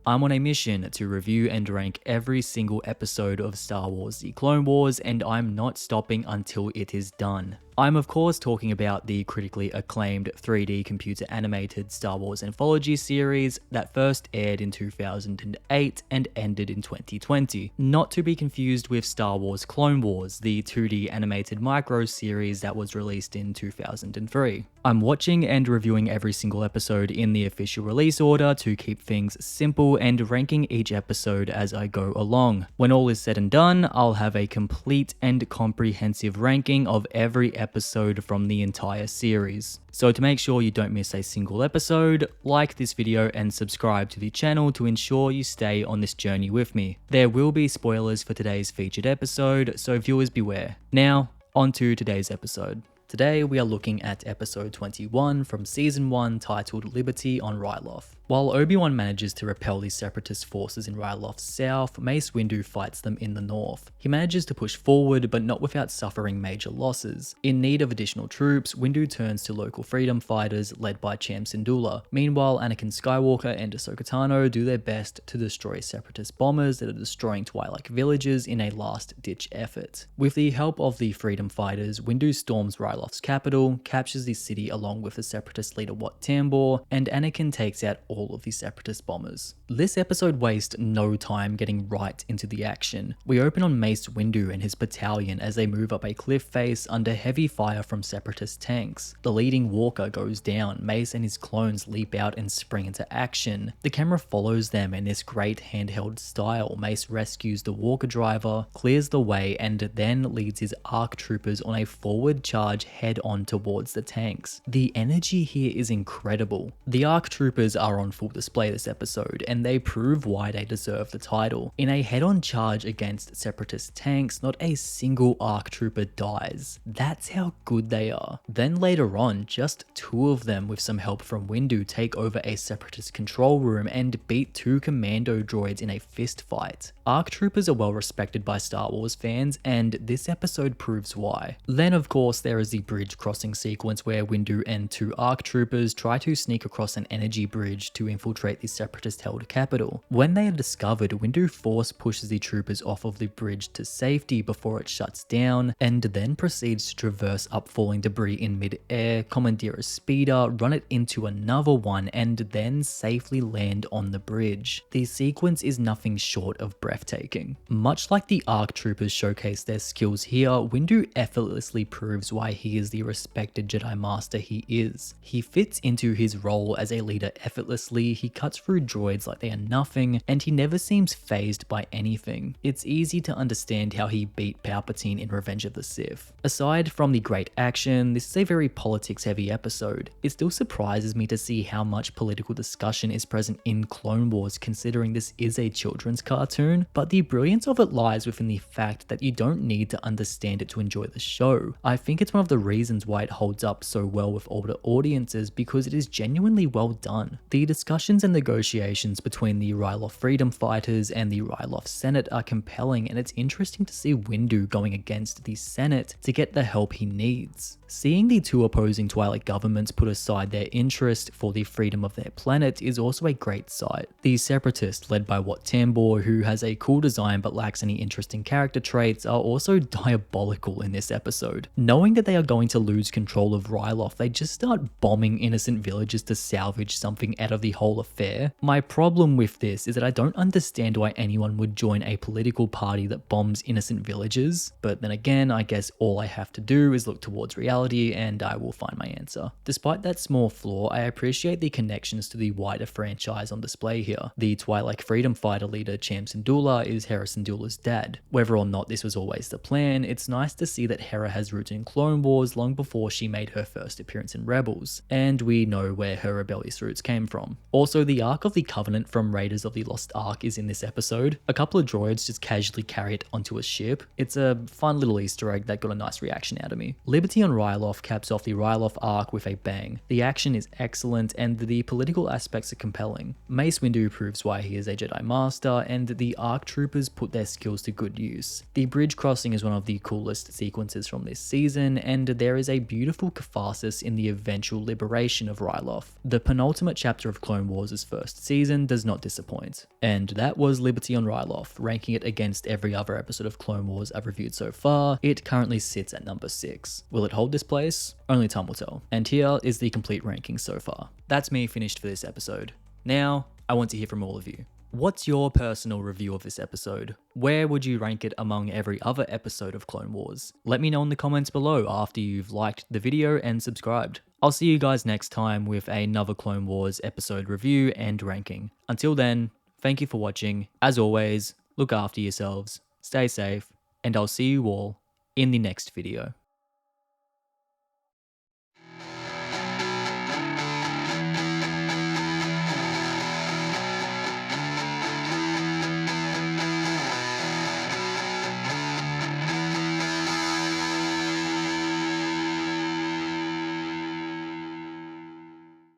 I'm on a mission to review and rank every single episode of Star Wars: The Clone Wars, and I'm not stopping until it is done. I'm of course talking about the critically acclaimed 3D computer animated Star Wars anthology series that first aired in 2008 and ended in 2020. Not to be confused with Star Wars Clone Wars, the 2D animated micro series that was released in 2003. I'm watching and reviewing every single episode in the official release order to keep things simple and ranking each episode as I go along. When all is said and done, I'll have a complete and comprehensive ranking of every episode from the entire series. So to make sure you don't miss a single episode, like this video and subscribe to the channel to ensure you stay on this journey with me. There will be spoilers for today's featured episode, so viewers beware. Now, on to today's episode. Today we are looking at episode 21 from season 1 titled Liberty on Ryloth. While Obi-Wan manages to repel the separatist forces in Ryloth's south, Mace Windu fights them in the north. He manages to push forward, but not without suffering major losses. In need of additional troops, Windu turns to local freedom fighters led by Cham Syndulla. Meanwhile, Anakin Skywalker and Ahsoka Tano do their best to destroy separatist bombers that are destroying Twi'lek villages in a last-ditch effort. With the help of the freedom fighters, Windu storms Ryloth's capital, captures the city along with the separatist leader Wat Tambor, and Anakin takes out all of the separatist bombers. This episode wastes no time getting right into the action. We open on Mace Windu and his battalion as they move up a cliff face under heavy fire from separatist tanks. The leading walker goes down, Mace and his clones leap out and spring into action. The camera follows them in this great handheld style. Mace rescues the walker driver, clears the way, and then leads his ARC troopers on a forward charge head on towards the tanks. The energy here is incredible. The ARC troopers are on full display this episode, and they prove why they deserve the title. In a head-on charge against separatist tanks, not a single ARC trooper dies. That's how good they are. Then later on, just 2 of them with some help from Windu take over a separatist control room and beat 2 commando droids in a fist fight. ARC troopers are well respected by Star Wars fans, and this episode proves why. Then of course there is the bridge crossing sequence where Windu and 2 ARC troopers try to sneak across an energy bridge to infiltrate the separatist-held capital. When they are discovered, Windu force pushes the troopers off of the bridge to safety before it shuts down, and then proceeds to traverse up falling debris in mid-air, commandeer a speeder, run it into another one, and then safely land on the bridge. The sequence is nothing short of breathtaking. Much like the ARC troopers showcase their skills here, Windu effortlessly proves why he is the respected Jedi Master he is. He fits into his role as a leader effortlessly, he cuts through droids like they are nothing, and he never seems fazed by anything. It's easy to understand how he beat Palpatine in Revenge of the Sith. Aside from the great action, this is a very politics-heavy episode. It still surprises me to see how much political discussion is present in Clone Wars considering this is a children's cartoon, but the brilliance of it lies within the fact that you don't need to understand it to enjoy the show. I think it's one of the reasons why it holds up so well with older audiences, because it is genuinely well done. The discussions and negotiations between the Ryloth freedom fighters and the Ryloth Senate are compelling, and it's interesting to see Windu going against the Senate to get the help he needs. Seeing the 2 opposing Twi'lek governments put aside their interest for the freedom of their planet is also a great sight. The separatists, led by Wat Tambor, who has a cool design but lacks any interesting character traits, are also diabolical in this episode. Knowing that they are going to lose control of Ryloth, they just start bombing innocent villages to salvage something out of the whole affair. My problem with this is that I don't understand why anyone would join a political party that bombs innocent villages, but then again, I guess all I have to do is look towards reality and I will find my answer. Despite that small flaw, I appreciate the connections to the wider franchise on display here. The Twi'lek freedom fighter leader Cham Syndulla is Hera Syndulla's dad. Whether or not this was always the plan, it's nice to see that Hera has roots in Clone Wars long before she made her first appearance in Rebels, and we know where her rebellious roots came from. Also, the Ark of the Covenant from Raiders of the Lost Ark is in this episode. A couple of droids just casually carry it onto a ship. It's a fun little Easter egg that got a nice reaction out of me. Liberty on Ryloth caps off the Ryloth arc with a bang. The action is excellent and the political aspects are compelling. Mace Windu proves why he is a Jedi Master, and the ARC troopers put their skills to good use. The bridge crossing is one of the coolest sequences from this season, and there is a beautiful catharsis in the eventual liberation of Ryloth. The penultimate chapter of Clone Wars' first season does not disappoint. And that was Liberty on Ryloth, ranking it against every other episode of Clone Wars I've reviewed so far. It currently sits at number 6. Will it hold this place? Only time will tell. And here is the complete ranking so far. That's me finished for this episode. Now, I want to hear from all of you. What's your personal review of this episode? Where would you rank it among every other episode of Clone Wars? Let me know in the comments below after you've liked the video and subscribed. I'll see you guys next time with another Clone Wars episode review and ranking. Until then, thank you for watching. As always, look after yourselves, stay safe, and I'll see you all in the next video.